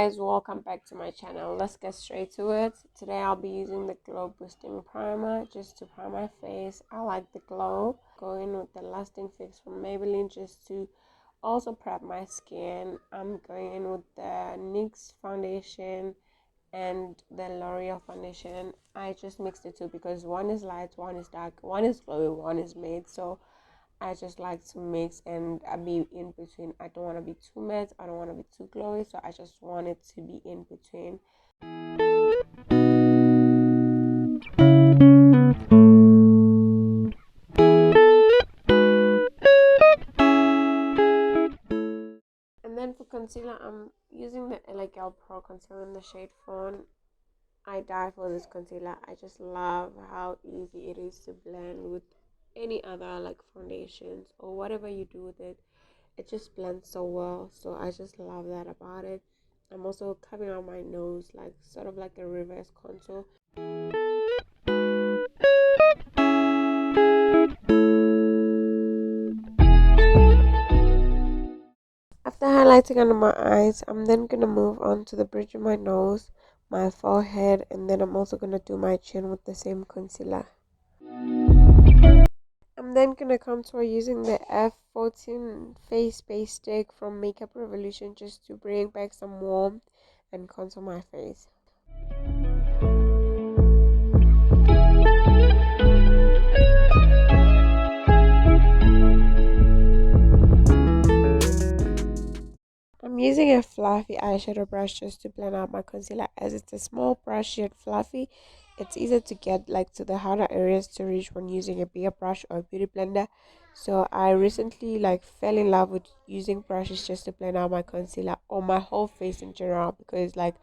guys, welcome back to my channel. Let's get straight to it. Today I'll be using the glow boosting primer just to prime my face. I like the glow. Going with the lasting fix from Maybelline just to also prep my skin. I'm going in with the NYX foundation and the L'Oreal foundation. I just mixed the two because one is light, one is dark, one is glowy, one is matte. So I just like to mix and be in between. I don't want to be too matte, I don't want to be too glowy, so I just want it to be in between. And then for concealer, I'm using the LA Girl Pro Concealer in the shade Fawn. I die for this concealer. I just love how easy it is to blend with any other like foundations or whatever you do with it. It just blends so well, so I just love that about it. I'm also covering out my nose, like sort of like a reverse contour. After highlighting under my eyes, I'm then gonna move on to the bridge of my nose, my forehead, and then I'm also gonna do my chin with the same concealer. I'm then gonna contour using the F14 face base stick from Makeup Revolution just to bring back some warmth and contour my face. I'm using a fluffy eyeshadow brush just to blend out my concealer, as it's a small brush yet fluffy. It's easier to get like to the harder areas to reach when using a bigger brush or a beauty blender. So I recently like fell in love with using brushes just to blend out my concealer or my whole face in general, because like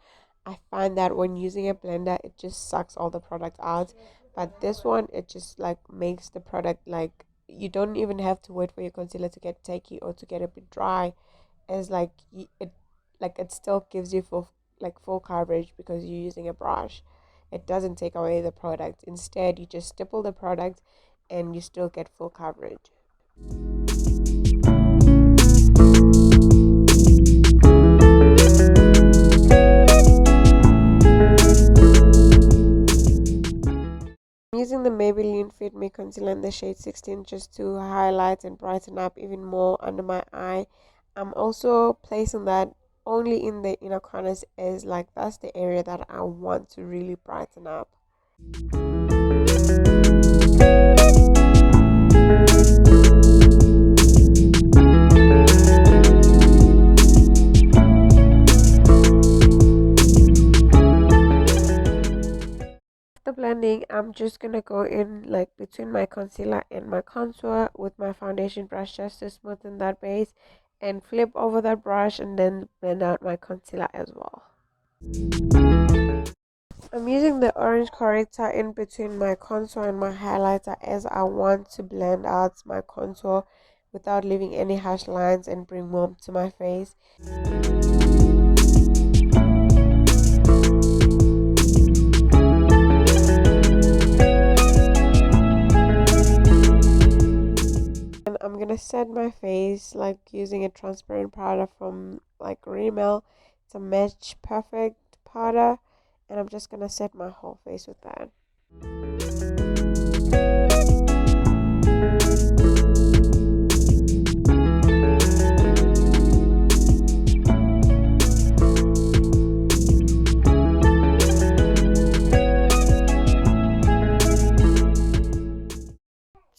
I find that when using a blender it just sucks all the product out, but this one it just like makes the product like you don't even have to wait for your concealer to get tacky or to get a bit dry, as like it still gives you full coverage because you're using a brush. It doesn't take away the product. Instead, you just stipple the product and you still get full coverage. I'm using the Maybelline Fit Me Concealer in the shade 16 just to highlight and brighten up even more under my eye. I'm also placing that only in the inner corners, as like that's the area that I want to really brighten up. After blending, I'm just gonna go in like between my concealer and my contour with my foundation brush just to smoothen that base, and flip over that brush and then blend out my concealer as well. I'm using the orange corrector in between my contour and my highlighter, as I want to blend out my contour without leaving any harsh lines and bring warmth to my face. And I'm gonna set my face like using a transparent powder from like Grwm. It's a Match Perfect powder, and I'm just gonna set my whole face with that.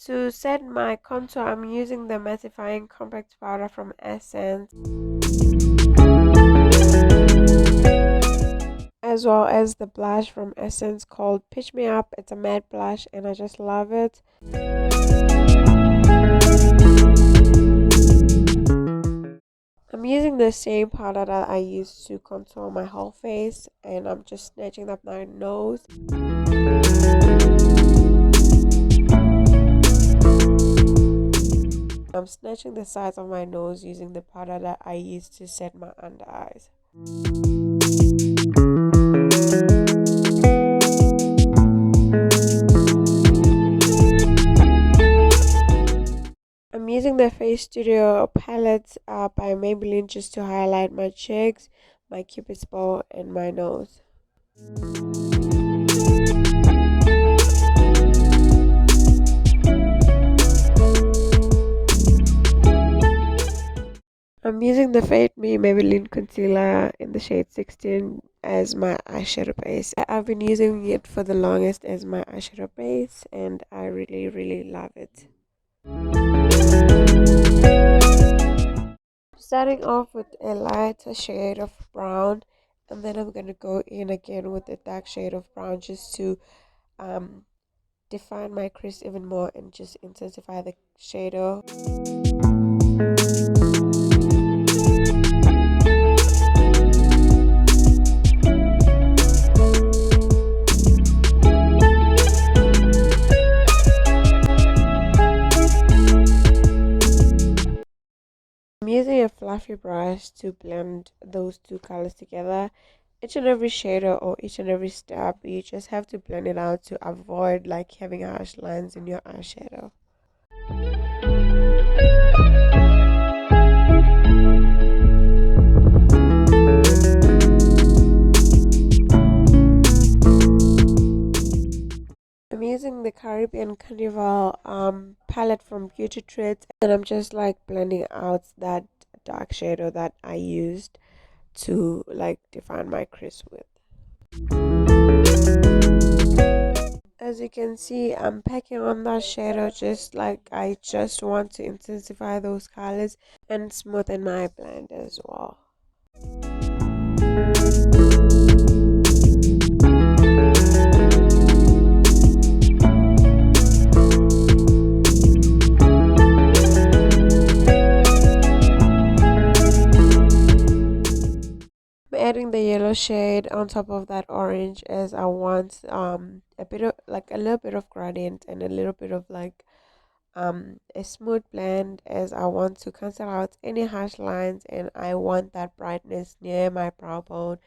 To set my contour, I'm using the mattifying compact powder from Essence, as well as the blush from Essence called Pitch Me Up. It's a matte blush and I just love it. I'm using the same powder that I used to contour my whole face, and I'm just snatching up my nose. I'm snatching the sides of my nose using the powder that I used to set my under eyes. I'm using the Face Studio palette by Maybelline just to highlight my cheeks, my cupid's bow, and my nose. I'm using the Fit Me Maybelline Concealer in the shade 16 as my eyeshadow base. I've been using it for the longest as my eyeshadow base, and I really love it. Starting off with a lighter shade of brown, and then I'm going to go in again with a dark shade of brown just to um, define my crease even more and just intensify the shadow. I'm using a fluffy brush to blend those two colors together. Each and every shadow or each and every step, you just have to blend it out to avoid like having harsh lines in your eyeshadow. I'm using the Caribbean Carnival palette from Beauty Treats, and I'm just like blending out that dark shadow that I used to like define my crease with. As you can see, I'm packing on that shadow just like I just want to intensify those colors and smoothen my blend as well. Adding the yellow shade on top of that orange as I want a bit of like a little bit of gradient and a little bit of like a smooth blend, as I want to cancel out any harsh lines and I want that brightness near my brow bone,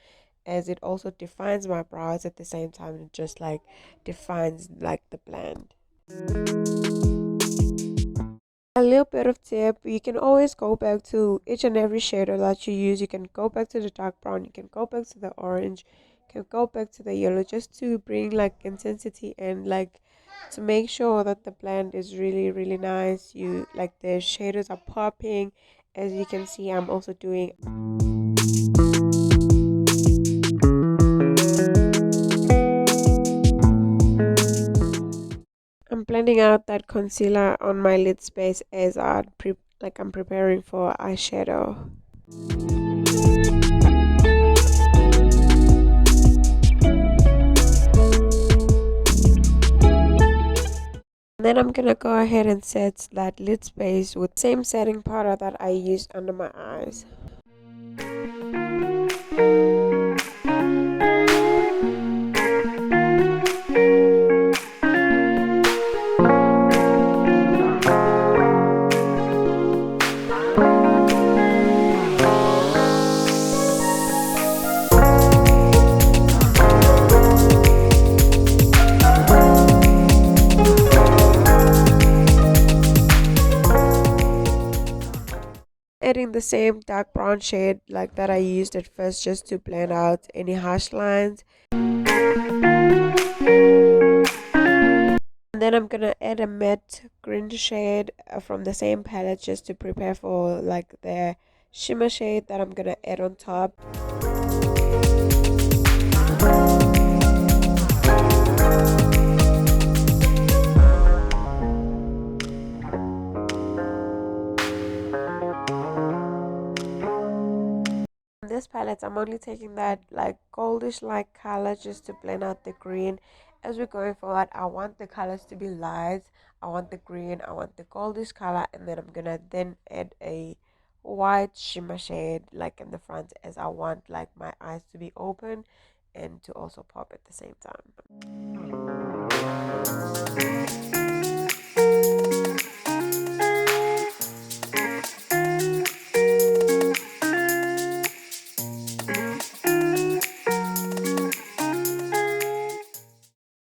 as it also defines my brows at the same time. It just like defines like the blend. A little bit of tip, you can always go back to each and every shadow that you use. You can go back to the dark brown, you can go back to the orange, you can go back to the yellow, just to bring like intensity and like to make sure that the blend is really nice. You like the shadows are popping. As you can see, I'm also doing I'm blending out that concealer on my lid space as I'm preparing for eyeshadow. Then I'm gonna go ahead and set that lid space with the same setting powder that I used under my eyes. Adding the same dark brown shade like that I used at first just to blend out any harsh lines. And then I'm gonna add a matte green shade from the same palette just to prepare for like the shimmer shade that I'm gonna add on top. This palette, I'm only taking that like goldish like color just to blend out the green. As we're going forward, I want the colors to be light. I want the green, I want the goldish color, and then I'm gonna then add a white shimmer shade like in the front, as I want like my eyes to be open and to also pop at the same time.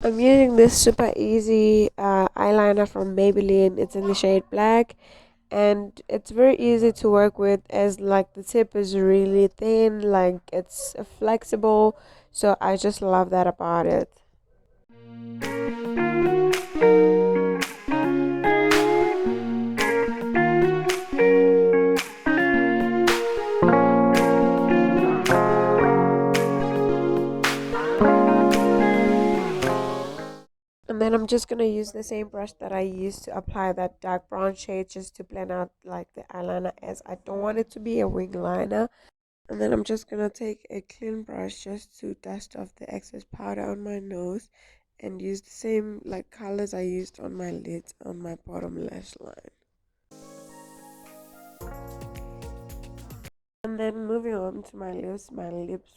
I'm using this super easy eyeliner from Maybelline. It's in the shade black, and it's very easy to work with, as like the tip is really thin, like it's flexible. So I just love that about it. And then I'm just gonna use the same brush that I used to apply that dark brown shade, just to blend out like the eyeliner, as I don't want it to be a wing liner. And then I'm just gonna take a clean brush just to dust off the excess powder on my nose, and use the same like colors I used on my lids on my bottom lash line. And then moving on to my lips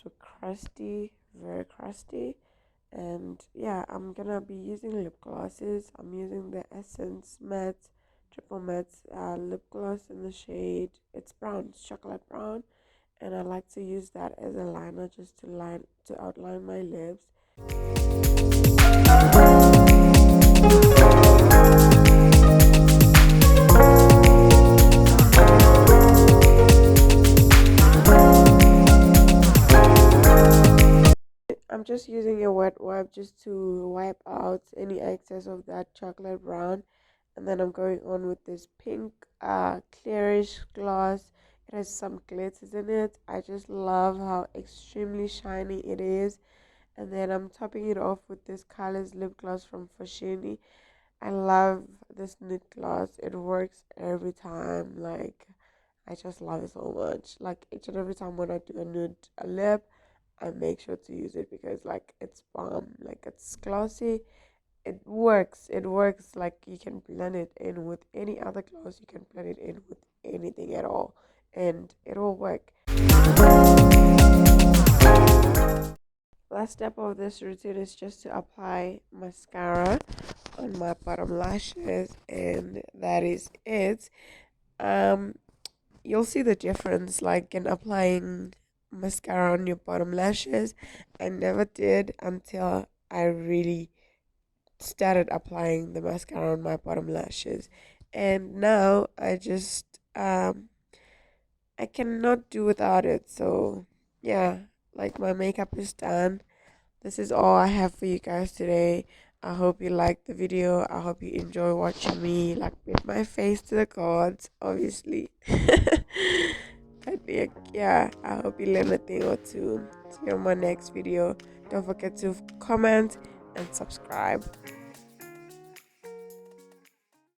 were crusty, very crusty. And yeah, I'm gonna be using lip glosses. I'm using the Essence Matte Triple Matte lip gloss in the shade, it's brown, it's chocolate brown. And I like to use that as a liner, just to outline my lips. I'm just using a wet wipe just to wipe out any excess of that chocolate brown. And then I'm going on with this pink clearish gloss. It has some glitters in it. I just love how extremely shiny it is. And then I'm topping it off with this colors lip gloss from Foschini. I love this nude gloss. It works every time. Like, I just love it so much. Like, each and every time when I do a lip, I make sure to use it, because like it's bomb. Like, it's glossy. It works. It works. Like, you can blend it in with any other gloss. You can blend it in with anything at all, and it will work. Last step of this routine is just to apply mascara on my bottom lashes, and that is it. um you'll see the difference, like, in applying mascara on your bottom lashes. I never did until I really started applying the mascara on my bottom lashes, and now I cannot do without it. So yeah, like, my makeup is done. This is all I have for you guys today. I hope you liked the video. I hope you enjoy watching me like with my face to the gods, obviously. But yeah, I hope you learn a thing or two. See you on my next video. Don't forget to comment and subscribe.